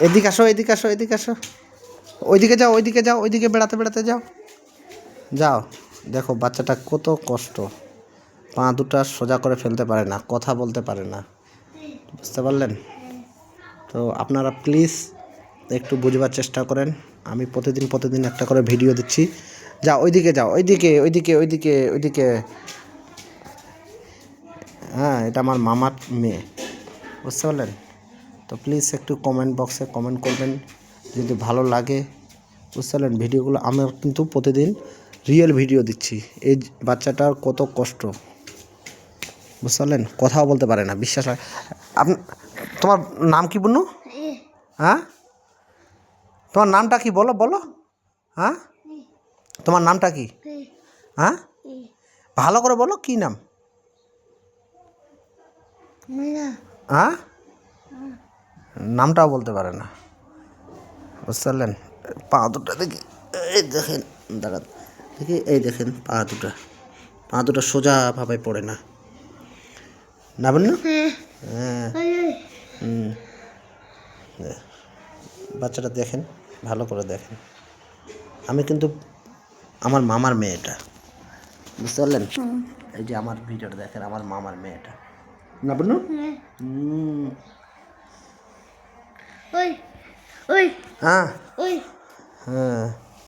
এদিকে আসো, এদিকে আসো, এদিকে আসো। ওইদিকে যাও, ওইদিকে যাও, ওইদিকে বেড়াতে বেড়াতে যাও। যাও, দেখো বাচ্চাটা কত কষ্ট। পা দুটা সোজা করে ফেলতে পারে না, কথা বলতে পারে না, বুঝতে পারলেন? তো আপনারা প্লিজ একটু বুঝবার চেষ্টা করেন। আমি প্রতিদিন একটা করে ভিডিও দিচ্ছি। যাও, ওইদিকে যাও, ওইদিকে, ওইদিকে, ওইদিকে, ওইদিকে। হ্যাঁ, এটা আমার মামার মেয়ে, বুঝতে পারলেন? তো প্লিজ একটু কমেন্ট বক্সে কমেন্ট করবেন যদি ভালো লাগে, বুঝতে পারলেন? ভিডিওগুলো আমার কিন্তু প্রতিদিন রিয়েল ভিডিও দিচ্ছি। এই বাচ্চাটার কত কষ্ট, বুঝতে পারলেন? কথাও বলতে পারে না, বিশ্বাস হয়। তোমার নাম কি বুনু? হ্যাঁ, তোমার নামটা কি বলো, বলো। হ্যাঁ, তোমার নামটা কি? হ্যাঁ, ভালো করে বলো, কি নাম? হ্যাঁ, নামটাও বলতে পারে না, বুঝতে পারলেন? পা দুটা দেখি, এই দেখেন, দাঁড়ান দেখি, এই দেখেন পা দুটা সোজাভাবে পড়ে না, না বুনু? হ্যাঁ। বাচ্চাটা দেখেন, ভালো করে দেখেন। আমি কিন্তু আমার মামার মেয়েটা, বুঝতে পারলেন? এই যে আমার ভিডিওটা দেখেন, আমার মামার মেয়েটা, না বুনু? হ্যাঁ, হ্যাঁ।